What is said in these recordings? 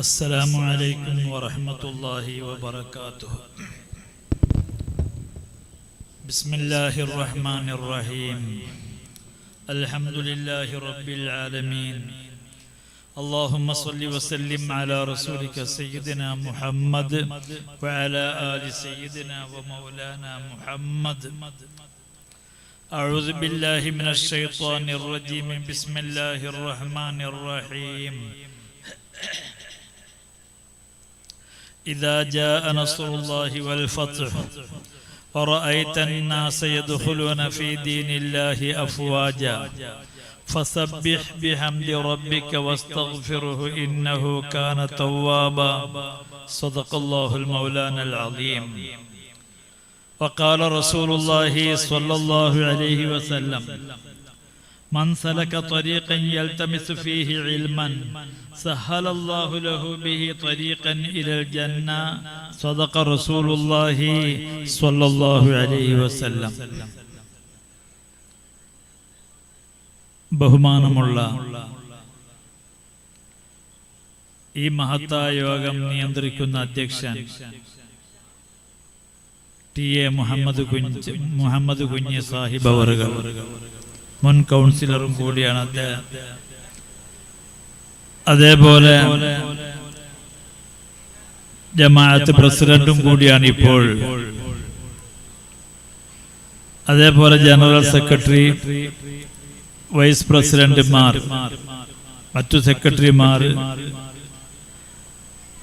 السلام عليكم ورحمة الله وبركاته. بسم الله الرحمن الرحيم. الحمد لله رب العالمين. اللهم صل وسلم على رسولك سيدنا محمد وعلى آل سيدنا ومولانا محمد. أعوذ بالله من الشيطان الرجيم. بسم الله الرحمن الرحيم. إذا جاء نصر الله والفتح ورأيت الناس يدخلون في دين الله أفواجا فسبح بحمد ربك واستغفره إنه كان توابا. صدق الله المولانا العظيم. وقال رسول الله صلى الله عليه وسلم: من سلك طريقا يلتمس فيه علما سهل الله له به طريقا إلى الجنة. صدق رسول الله صلى الله عليه وسلم. ബഹുമാനമുള്ള ഈ മഹത്തായ യോഗം നിയന്ത്രിക്കുന്ന അധ്യക്ഷൻ ടി.എ. മുഹമ്മദ് കുഞ്ഞി സാഹിബ് അവറുകൾ, മുൻ കൗൺസിലറും കൂടിയാണ് അദ്ദേഹം. അതേപോലെ ജമാഅത്ത് പ്രസിഡന്റും കൂടിയാണ് ഇപ്പോൾ. അതേപോലെ ജനറൽ സെക്രട്ടറി, വൈസ് പ്രസിഡന്റുമാർ, മറ്റു സെക്രട്ടറിമാർ,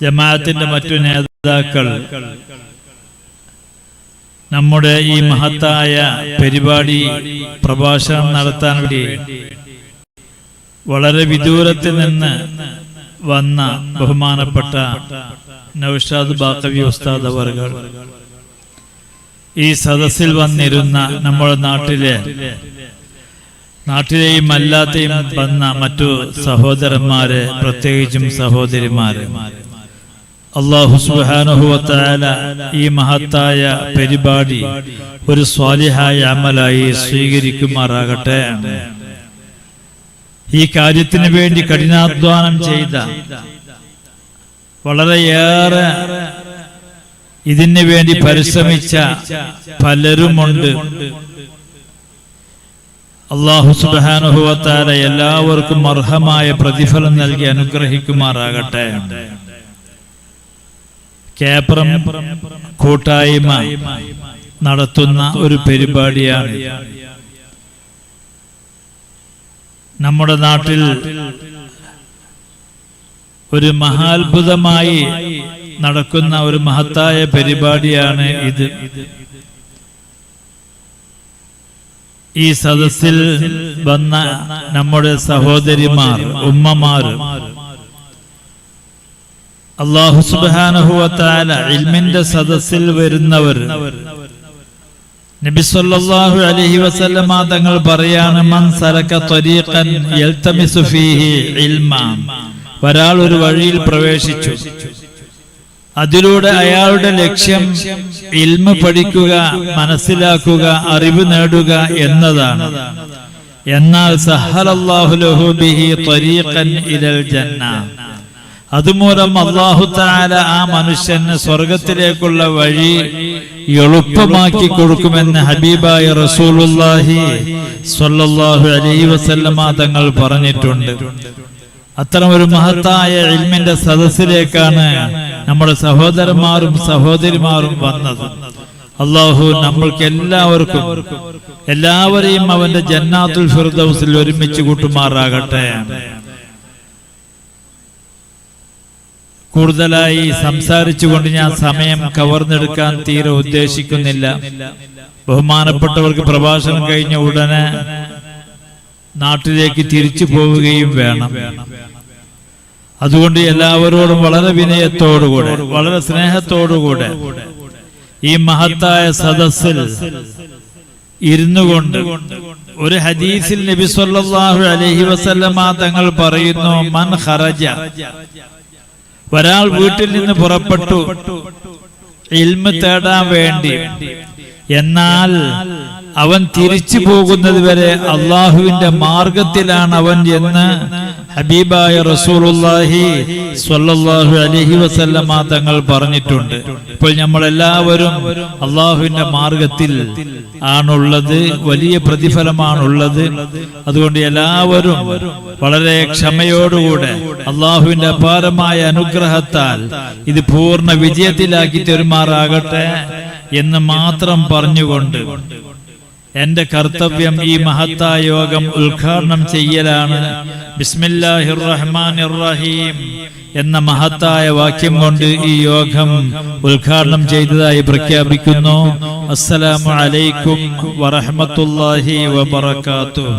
ജമാഅത്തിന്റെ മറ്റു നേതാക്കൾ, നമ്മുടെ ഈ മഹത്തായ പരിപാടി പ്രഭാഷണം നടത്താൻ വേണ്ടി വളരെ വിദൂരത്തിൽ നിന്ന് വന്ന ബഹുമാനപ്പെട്ട നൗഷാദ് ബാഖവി ഉസ്താദ് അവർകൾ, ഈ സദസ്സിൽ വന്നിരുന്ന നമ്മുടെ നാട്ടിലെയും അല്ലാതെയും വന്ന മറ്റു സഹോദരന്മാരെ, പ്രത്യേകിച്ചും സഹോദരിമാരെ, അല്ലാഹു സുബ്ഹാനഹു വ തആല ഈ മഹത്തായ പരിപാടി ഒരു സ്വാലിഹായ അമലായി സ്വീകരിക്കുമാറാകട്ടെ. ഈ കാര്യത്തിന് വേണ്ടി കഠിനാധ്വാനം ചെയ്ത, വളരെയേറെ ഇതിനു വേണ്ടി പരിശ്രമിച്ച പലരുമുണ്ട്. അല്ലാഹു സുബ്ഹാനഹു വ തആല എല്ലാവർക്കും അർഹമായ പ്രതിഫലം നൽകി അനുഗ്രഹിക്കുമാറാകട്ടെ. കേപ്രം കൂട്ടായ്മ നടത്തുന്ന ഒരു പരിപാടിയാണ്. നമ്മുടെ നാട്ടിൽ ഒരു മഹാത്ഭുതമായി നടക്കുന്ന ഒരു മഹത്തായ പരിപാടിയാണ് ഇത്. ഈ സദസ്സിൽ വന്ന നമ്മുടെ സഹോദരിമാർ, ഉമ്മമാർ, അല്ലാഹു സുബ്ഹാനഹു വ തആല ഇൽമിന്റെ സദസ്സിൽ വരുന്നവർ, നബി സല്ലല്ലാഹു അലൈഹി വസല്ലമ തങ്ങൾ പറയാണ്: മൻ സലക ത്വരീഖൻ യൽതമിസു ഫീഹി ഇൽമ. ഒരാൾ ഒരു വഴിയിൽ പ്രവേശിച്ചു, അതിലൂടെ അയാളുടെ ലക്ഷ്യം ഇൽമ പഠിക്കുക, മനസ്സിലാക്കുക, അറിവ് നേടുക എന്നതാണ്. എന്നാൽ സഹലല്ലാഹു ലഹു ബിഹി ത്വരീഖൻ ഇലൽ ജന്ന. അതുമൂലം അല്ലാഹു തആല ആ മനുഷ്യന് സ്വർഗത്തിലേക്കുള്ള വഴി എളുപ്പമാക്കി കൊടുക്കുമെന്ന് ഹബീബായ റസൂലുള്ളാഹി സ്വല്ലല്ലാഹു അലൈഹി വസല്ലമ തങ്ങൾ പറഞ്ഞിട്ടുണ്ട്. അത്തരം ഒരു മഹത്തായ ഇൽമിന്റെ സദസ്സിലേക്കാണ് നമ്മുടെ സഹോദരന്മാരും സഹോദരിമാരും വന്നത്. അല്ലാഹു നമ്മൾക്ക് എല്ലാവരെയും അവന്റെ ജന്നാത്തുൽ ഫിർദൗസിൽ ഒരുമിച്ച് കൂട്ടുമാറാകട്ടെ. കൂടുതലായി സംസാരിച്ചുകൊണ്ട് ഞാൻ സമയം കവർന്നെടുക്കാൻ തീരെ ഉദ്ദേശിക്കുന്നില്ല. ബഹുമാനപ്പെട്ടവർക്ക് പ്രഭാഷണം കഴിഞ്ഞ ഉടനെ നാട്ടിലേക്ക് തിരിച്ചു പോവുകയും വേണം. അതുകൊണ്ട് എല്ലാവരോടും വളരെ വിനയത്തോടുകൂടെ, വളരെ സ്നേഹത്തോടുകൂടെ ഈ മഹത്തായ സദസ്സിൽ ഇരുന്നു കൊണ്ട് ഒരു ഹദീസിൽ നബി സല്ലല്ലാഹു അലൈഹി വസല്ലമ തങ്ങൾ പറയുന്നു: മൻ ഖറജ, ഒരാൾ വീട്ടിൽ നിന്ന് പുറപ്പെട്ടു ഇൽമ് തേടാൻ വേണ്ടി, എന്നാൽ അവൻ തിരിച്ചു പോകുന്നത് വരെ അള്ളാഹുവിന്റെ മാർഗത്തിലാണ് അവൻ എന്ന് ഹബീബായ റസൂലുള്ളാഹി സ്വല്ലല്ലാഹു അലൈഹി വസല്ലമ തങ്ങൾ പറഞ്ഞിട്ടുണ്ട്. ഇപ്പോൾ നമ്മളെല്ലാവരും അള്ളാഹുവിന്റെ മാർഗത്തിൽ ആണുള്ളത്, വലിയ പ്രതിഫലമാണുള്ളത്. അതുകൊണ്ട് എല്ലാവരും വളരെ ക്ഷമയോടുകൂടെ അള്ളാഹുവിന്റെ അപാരമായ അനുഗ്രഹത്താൽ ഇത് പൂർണ്ണ വിജയത്തിലാക്കി തരുമാറാകട്ടെ എന്ന് മാത്രം പറഞ്ഞുകൊണ്ട് എന്റെ കർത്തവ്യം ഈ മഹത്തായ യോഗം ഉദ്ഘാടനം ചെയ്യലാണ്. ബിസ്മില്ലാഹിർ റഹ്മാനിർ റഹീം എന്ന മഹത്തായ വാക്യം കൊണ്ട് ഈ യോഗം ഉദ്ഘാടനം ചെയ്തതായി പ്രഖ്യാപിക്കുന്നു. അസ്സലാമു അലൈക്കും വറഹ്മത്തുള്ളാഹി വബറകാതുഹു.